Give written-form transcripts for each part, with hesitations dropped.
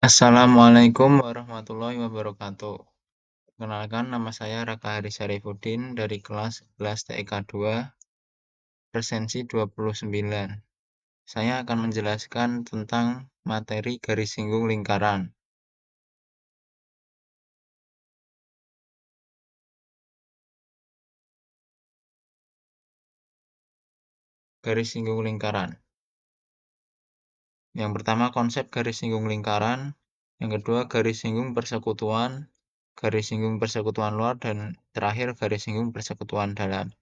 Assalamualaikum warahmatullahi wabarakatuh. Perkenalkan, nama saya Raka Hari Syarifuddin dari kelas 11 TIK 2, presensi 29. Saya akan menjelaskan tentang materi garis singgung lingkaran. Garis singgung lingkaran. Yang pertama, konsep garis singgung lingkaran. Yang kedua, garis singgung persekutuan, garis singgung persekutuan luar, dan terakhir garis singgung persekutuan dalam.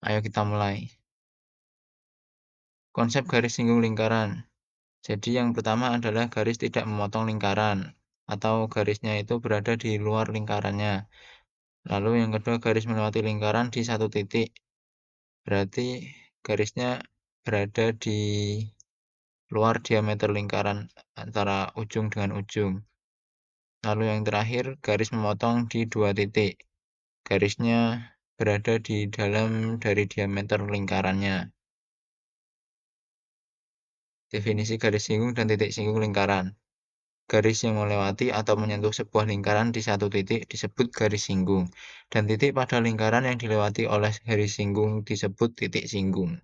Ayo kita mulai. Konsep garis singgung lingkaran. Jadi yang pertama adalah garis tidak memotong lingkaran, atau garisnya itu berada di luar lingkarannya. Lalu yang kedua, garis melewati lingkaran di satu titik. Berarti garisnya berada di luar diameter lingkaran antara ujung dengan ujung. Lalu yang terakhir, garis memotong di dua titik. Garisnya berada di dalam dari diameter lingkarannya. Definisi garis singgung dan titik singgung lingkaran. Garis yang melewati atau menyentuh sebuah lingkaran di satu titik disebut garis singgung, dan titik pada lingkaran yang dilewati oleh garis singgung disebut titik singgung.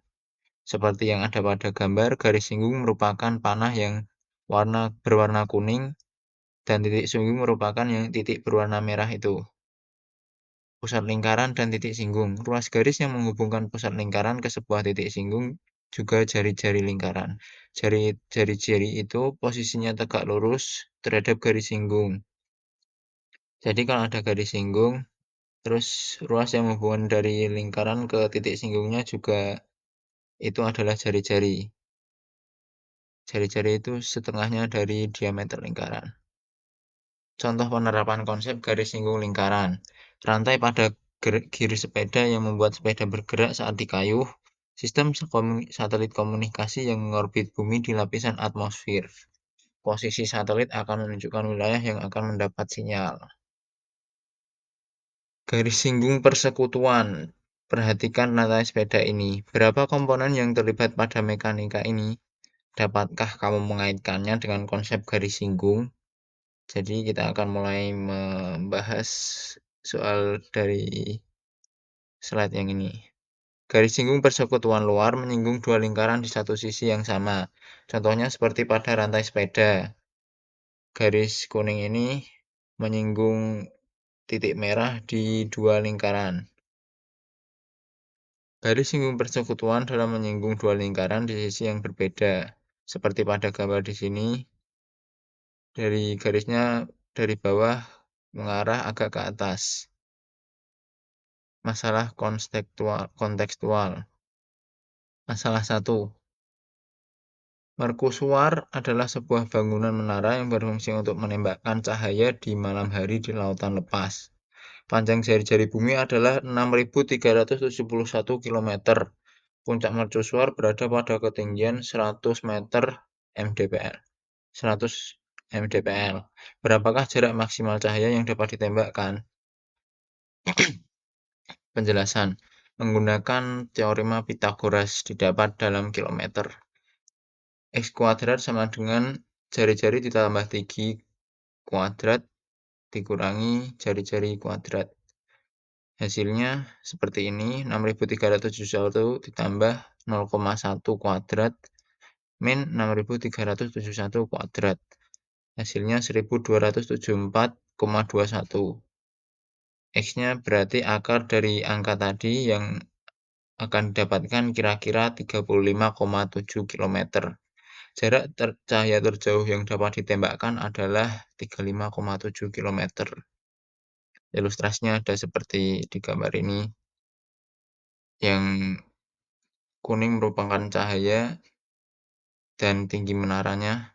Seperti yang ada pada gambar, garis singgung merupakan panah yang berwarna kuning, dan titik singgung merupakan yang titik berwarna merah itu. Pusat lingkaran dan titik singgung. Ruas garis yang menghubungkan pusat lingkaran ke sebuah titik singgung juga jari-jari lingkaran. Jari-jari itu posisinya tegak lurus terhadap garis singgung. Jadi kalau ada garis singgung, terus ruas yang menghubungkan dari lingkaran ke titik singgungnya juga itu adalah jari-jari. Jari-jari itu setengahnya dari diameter lingkaran. Contoh penerapan konsep garis singgung lingkaran. Rantai pada giri sepeda yang membuat sepeda bergerak saat dikayuh. Sistem satelit komunikasi yang mengorbit bumi di lapisan atmosfer. Posisi satelit akan menunjukkan wilayah yang akan mendapat sinyal. Garis singgung persekutuan. Perhatikan rantai sepeda ini. Berapa komponen yang terlibat pada mekanika ini? Dapatkah kamu mengaitkannya dengan konsep garis singgung? Jadi kita akan mulai membahas soal dari slide yang ini. Garis singgung persekutuan luar menyinggung dua lingkaran di satu sisi yang sama. Contohnya seperti pada rantai sepeda. Garis kuning ini menyinggung titik merah di dua lingkaran. Garis singgung persekutuan dalam menyinggung dua lingkaran di sisi yang berbeda. Seperti pada gambar di sini, dari garisnya dari bawah mengarah agak ke atas. Masalah kontekstual. Masalah 1. Mercusuar adalah sebuah bangunan menara yang berfungsi untuk menembakkan cahaya di malam hari di lautan lepas. Panjang jari-jari bumi adalah 6.371 km. Puncak mercusuar berada pada ketinggian 100 meter mdpl. 100 mdpl. Berapakah jarak maksimal cahaya yang dapat ditembakkan? Penjelasan. Menggunakan teorema Pythagoras didapat dalam kilometer. X kuadrat sama dengan jari-jari ditambah 3 kuadrat dikurangi jari-jari kuadrat. Hasilnya seperti ini, 6.371 ditambah 0,1 kuadrat min 6.371 kuadrat. Hasilnya 1.274,21. X-nya berarti akar dari angka tadi yang akan didapatkan kira-kira 35,7 km. Jarak cahaya terjauh yang dapat ditembakkan adalah 35,7 km. Ilustrasinya ada seperti di gambar ini. Yang kuning merupakan cahaya dan tinggi menaranya.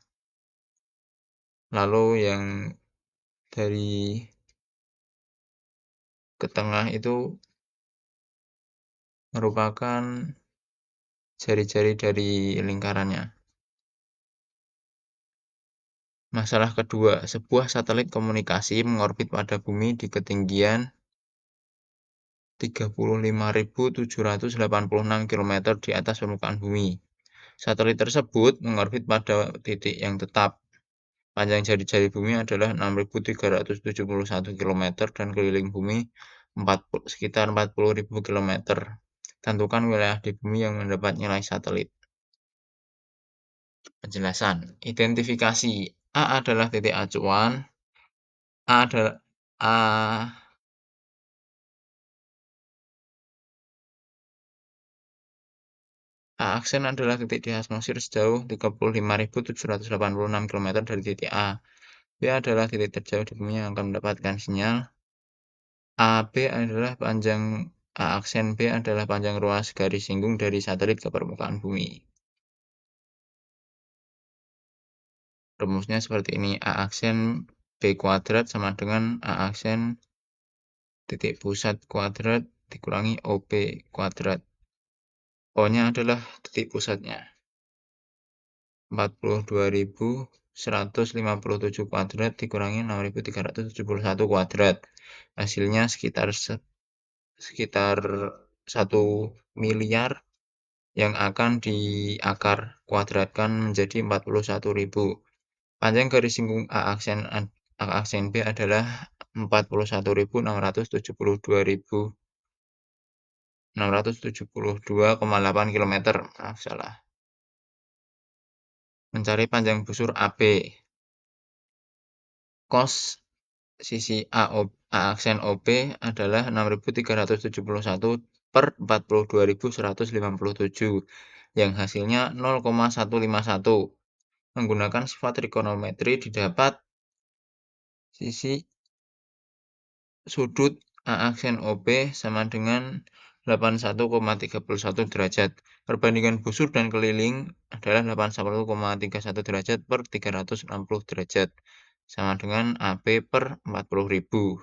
Lalu yang dari ke tengah itu merupakan jari-jari dari lingkarannya. Masalah kedua, sebuah satelit komunikasi mengorbit pada bumi di ketinggian 35.786 km di atas permukaan bumi. Satelit tersebut mengorbit pada titik yang tetap. Panjang jari-jari bumi adalah 6.371 kilometer dan keliling bumi sekitar 40.000 kilometer. Tentukan wilayah di bumi yang mendapat nilai satelit. Penjelasan. Identifikasi. A adalah titik acuan. A adalah A aksen adalah titik di atmosfer sejauh 35.786 kilometer dari titik A. B adalah titik terjauh di bumi yang akan mendapatkan sinyal. A aksen B adalah panjang ruas garis singgung dari satelit ke permukaan bumi. Rumusnya seperti ini. A aksen B kuadrat sama dengan A aksen titik pusat kuadrat dikurangi OP kuadrat. O-nya adalah titik pusatnya. 42.157 kuadrat dikurangi 6.371 kuadrat. Hasilnya sekitar 1 miliar yang akan diakar kuadratkan menjadi 41.000. Panjang garis singgung A aksen B adalah 41.672,8 kilometer. Maaf, salah. Mencari panjang busur AB. Cos sisi A aksen OB adalah 6.371 per 42.157, yang hasilnya 0,151. Menggunakan sifat trigonometri didapat sisi sudut A aksen OB sama dengan 81,31 derajat. Perbandingan busur dan keliling adalah 81,31 derajat per 360 derajat. Sama dengan AB per 40.000.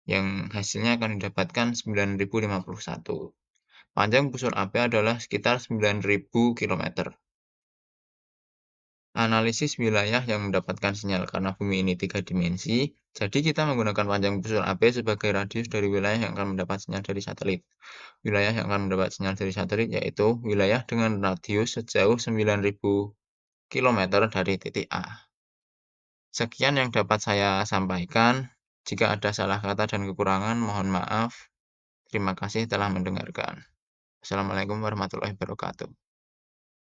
Yang hasilnya akan didapatkan 9.051. Panjang busur AB adalah sekitar 9.000 km. Analisis wilayah yang mendapatkan sinyal karena bumi ini 3 dimensi, jadi kita menggunakan panjang busur AB sebagai radius dari wilayah yang akan mendapat sinyal dari satelit. Wilayah yang akan mendapat sinyal dari satelit yaitu wilayah dengan radius sejauh 9.000 km dari titik A. Sekian yang dapat saya sampaikan. Jika ada salah kata dan kekurangan, mohon maaf. Terima kasih telah mendengarkan. Assalamualaikum warahmatullahi wabarakatuh.